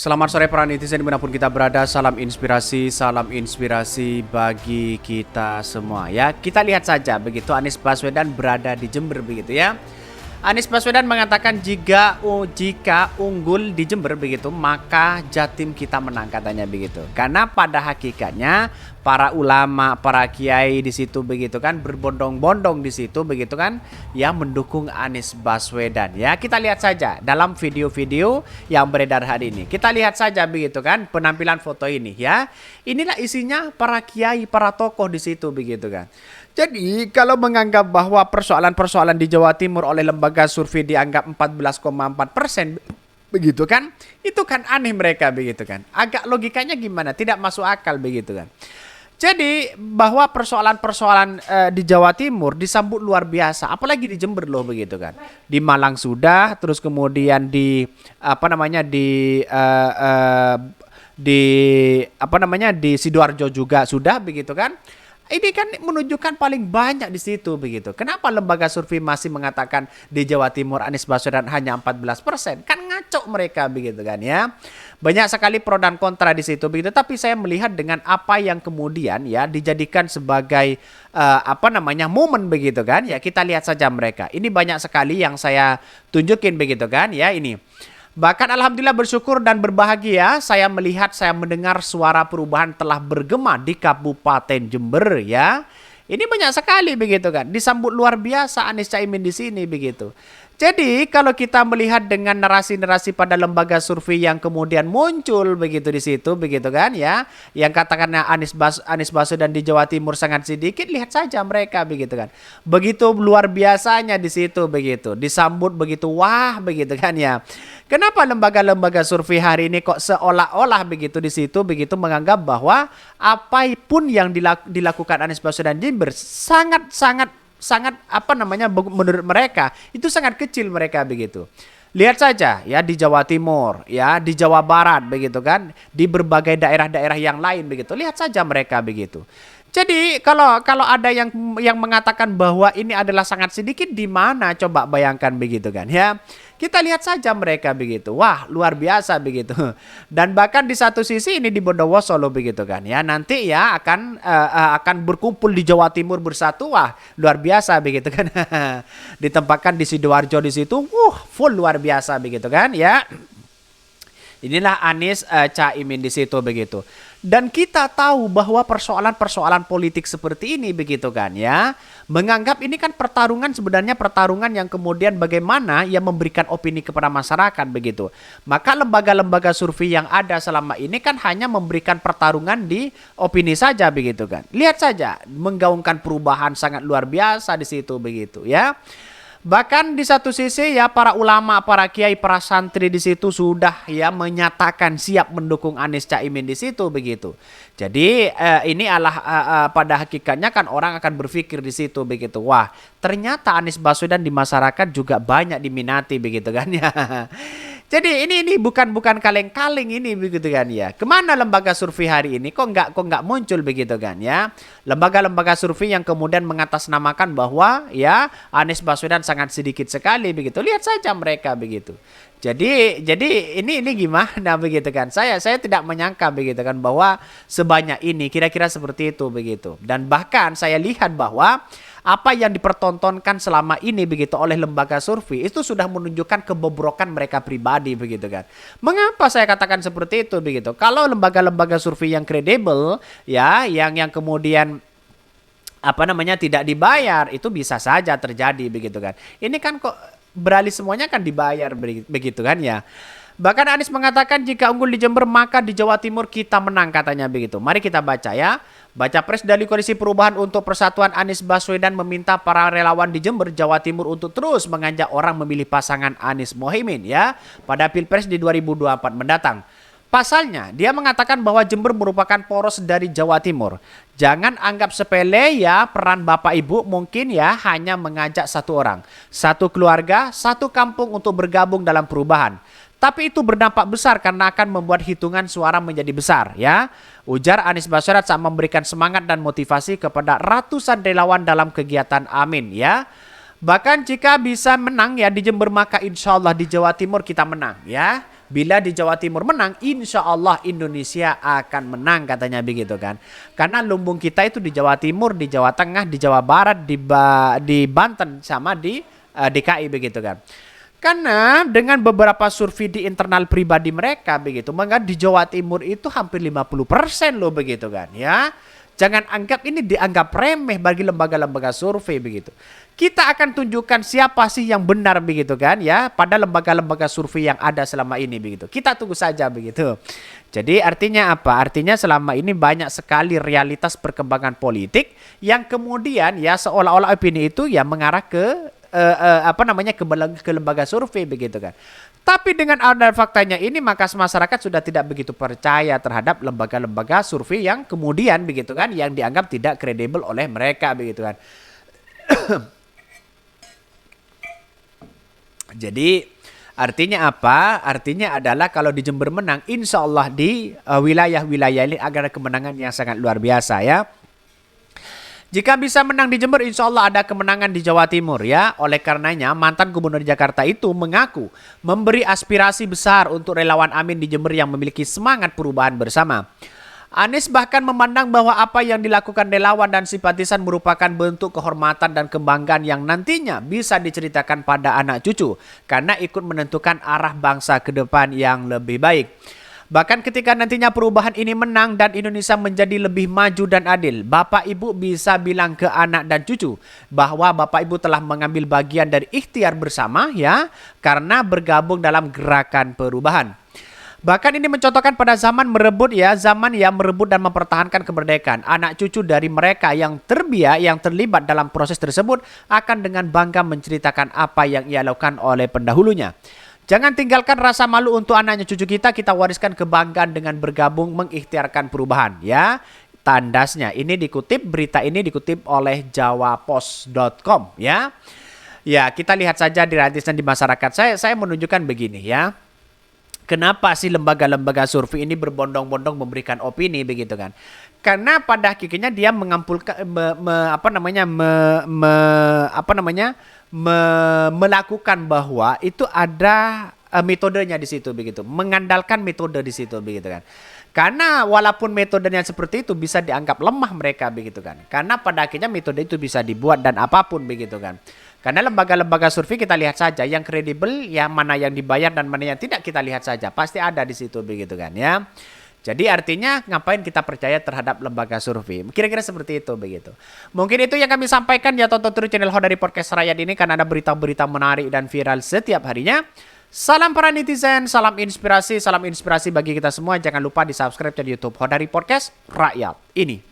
Selamat sore para netizen dimanapun kita berada. Salam inspirasi bagi kita semua ya. Kita lihat saja begitu Anies Baswedan berada di Jember begitu ya. Anies Baswedan mengatakan jika unggul di Jember begitu maka Jatim kita menang katanya begitu. Karena pada hakikatnya para ulama, para kiai di situ begitu kan berbondong-bondong di situ begitu kan yang mendukung Anies Baswedan ya. Kita lihat saja dalam video-video yang beredar hari ini. Kita lihat saja begitu kan penampilan foto ini ya. Inilah isinya para kiai, para tokoh di situ begitu kan. Jadi kalau menganggap bahwa persoalan-persoalan di Jawa Timur oleh lembaga survei dianggap 14,4% begitu kan, itu kan aneh mereka begitu kan. Agak logikanya gimana? Tidak masuk akal begitu kan. Jadi bahwa persoalan-persoalan di Jawa Timur disambut luar biasa, apalagi di Jember loh begitu kan. Di Malang sudah, terus kemudian di di Sidoarjo juga sudah begitu kan. Ini kan menunjukkan paling banyak di situ begitu. Kenapa lembaga survei masih mengatakan di Jawa Timur Anies Baswedan hanya 14%? Kan ngaco mereka begitu kan ya. Banyak sekali pro dan kontra di situ begitu. Tapi saya melihat dengan apa yang kemudian ya dijadikan sebagai momen begitu kan ya. Kita lihat saja mereka. Ini banyak sekali yang saya tunjukin begitu kan ya ini. Bahkan alhamdulillah bersyukur dan berbahagia saya mendengar suara perubahan telah bergema di Kabupaten Jember ya. Ini banyak sekali begitu kan. Disambut luar biasa Anies Caimin di sini begitu. Jadi kalau kita melihat dengan narasi-narasi pada lembaga survei yang kemudian muncul begitu di situ begitu kan ya, yang katakannya Anies Baswedan di Jawa Timur sangat sedikit, lihat saja mereka begitu kan. Begitu luar biasanya di situ begitu, disambut begitu wah begitu kan ya. Kenapa lembaga-lembaga survei hari ini kok seolah-olah begitu di situ begitu menganggap bahwa apapun yang dilakukan Anies Baswedan di Jember sangat menurut mereka itu sangat kecil mereka begitu. Lihat saja ya di Jawa Timur, ya di Jawa Barat begitu kan, di berbagai daerah-daerah yang lain begitu. Lihat saja mereka begitu. Jadi kalau ada yang mengatakan bahwa ini adalah sangat sedikit, di mana coba bayangkan begitu kan ya. Kita lihat saja mereka begitu. Wah, luar biasa begitu. Dan bahkan di satu sisi ini di Bondowoso loh begitu kan ya. Nanti ya akan berkumpul di Jawa Timur bersatu. Wah, luar biasa begitu kan. Ditempatkan di Sidoarjo di situ. Full luar biasa begitu kan ya. Inilah Anies Caimin di situ begitu. Dan kita tahu bahwa persoalan-persoalan politik seperti ini begitu kan ya, menganggap ini kan sebenarnya pertarungan yang kemudian bagaimana yang memberikan opini kepada masyarakat begitu. Maka lembaga-lembaga survei yang ada selama ini kan hanya memberikan pertarungan di opini saja begitu kan. Lihat saja menggaungkan perubahan sangat luar biasa di situ begitu ya. Bahkan di satu sisi ya para ulama, para kiai, para santri di situ sudah ya menyatakan siap mendukung Anies Caimin di situ begitu. Jadi ini adalah pada hakikatnya kan orang akan berpikir di situ begitu. Wah, ternyata Anies Baswedan di masyarakat juga banyak diminati begitu kan ya. Jadi ini bukan kaleng-kaleng ini begitu kan ya. Kemana lembaga survei hari ini? Kok nggak muncul begitu kan ya? Lembaga-lembaga survei yang kemudian mengatasnamakan bahwa ya Anies Baswedan sangat sedikit sekali begitu. Lihat saja mereka begitu. Jadi ini gimana begitu kan? Saya tidak menyangka begitu kan bahwa sebanyak ini kira-kira seperti itu begitu. Dan bahkan saya lihat bahwa apa yang dipertontonkan selama ini begitu oleh lembaga survei itu sudah menunjukkan kebobrokan mereka pribadi begitu kan. Mengapa saya katakan seperti itu begitu? Kalau lembaga-lembaga survei yang kredibel ya, yang kemudian tidak dibayar, itu bisa saja terjadi begitu kan. Ini kan kok beralih semuanya kan dibayar begitu kan ya. Bahkan Anies mengatakan jika unggul di Jember maka di Jawa Timur kita menang katanya begitu. Mari kita baca ya. Baca pres dari Koalisi Perubahan untuk Persatuan Anies Baswedan meminta para relawan di Jember, Jawa Timur untuk terus mengajak orang memilih pasangan Anies Mohaimin ya pada Pilpres di 2024 mendatang. Pasalnya, dia mengatakan bahwa Jember merupakan poros dari Jawa Timur. Jangan anggap sepele ya peran Bapak Ibu mungkin ya hanya mengajak satu orang, satu keluarga, satu kampung untuk bergabung dalam perubahan. Tapi itu berdampak besar karena akan membuat hitungan suara menjadi besar ya. Ujar Anies Baswedan saat memberikan semangat dan motivasi kepada ratusan relawan dalam kegiatan Amin ya. Bahkan jika bisa menang ya di Jember maka insya Allah di Jawa Timur kita menang ya. bila di Jawa Timur menang, insya Allah Indonesia akan menang katanya begitu kan. Karena lumbung kita itu di Jawa Timur, di Jawa Tengah, di Jawa Barat, di Banten sama di DKI begitu kan. Karena dengan beberapa survei di internal pribadi mereka begitu, maka di Jawa Timur itu hampir 50% loh begitu kan ya. Jangan anggap ini dianggap remeh bagi lembaga-lembaga survei begitu. Kita akan tunjukkan siapa sih yang benar begitu kan ya pada lembaga-lembaga survei yang ada selama ini begitu. Kita tunggu saja begitu. Jadi artinya apa? Artinya selama ini banyak sekali realitas perkembangan politik yang kemudian ya seolah-olah opini itu ya mengarah ke ke lembaga survei begitu kan. Tapi dengan ada faktanya ini maka masyarakat sudah tidak begitu percaya terhadap lembaga-lembaga survei yang kemudian begitu kan yang dianggap tidak kredibel oleh mereka begitu kan. Jadi artinya apa? Artinya adalah kalau di Jember menang, insya Allah di wilayah-wilayah ini agar kemenangan yang sangat luar biasa ya. Jika bisa menang di Jember, insya Allah ada kemenangan di Jawa Timur ya. Oleh karenanya, mantan Gubernur Jakarta itu mengaku memberi aspirasi besar untuk relawan Amin di Jember yang memiliki semangat perubahan bersama. Anies bahkan memandang bahwa apa yang dilakukan relawan dan simpatisan merupakan bentuk kehormatan dan kebanggaan yang nantinya bisa diceritakan pada anak cucu karena ikut menentukan arah bangsa ke depan yang lebih baik. Bahkan ketika nantinya perubahan ini menang dan Indonesia menjadi lebih maju dan adil, Bapak Ibu bisa bilang ke anak dan cucu bahwa Bapak Ibu telah mengambil bagian dari ikhtiar bersama ya, karena bergabung dalam gerakan perubahan. Bahkan ini mencontohkan pada zaman yang merebut dan mempertahankan kemerdekaan. Anak cucu dari mereka yang terlibat dalam proses tersebut akan dengan bangga menceritakan apa yang ia lakukan oleh pendahulunya. Jangan tinggalkan rasa malu untuk anaknya cucu kita wariskan kebanggaan dengan bergabung mengikhtiarkan perubahan ya. Tandasnya berita ini dikutip oleh jawapos.com ya. Ya, kita lihat saja di radisan di masyarakat. Saya menunjukkan begini ya. Kenapa sih lembaga-lembaga survei ini berbondong-bondong memberikan opini begitu kan? Karena pada hakikatnya dia melakukan bahwa itu ada metodenya di situ begitu, mengandalkan metode di situ begitu kan. Karena walaupun metodenya seperti itu bisa dianggap lemah mereka begitu kan. Karena pada akhirnya metode itu bisa dibuat dan apapun begitu kan. Karena lembaga-lembaga survei kita lihat saja yang kredibel, yang mana yang dibayar dan mana yang tidak kita lihat saja. Pasti ada di situ begitu kan ya. Jadi artinya ngapain kita percaya terhadap lembaga survei? Kira-kira seperti itu begitu. Mungkin itu yang kami sampaikan ya, tonton terus channel Hodari Podcast Rakyat ini karena ada berita-berita menarik dan viral setiap harinya. Salam para netizen, salam inspirasi bagi kita semua. Jangan lupa di subscribe channel YouTube Hodari Podcast Rakyat ini.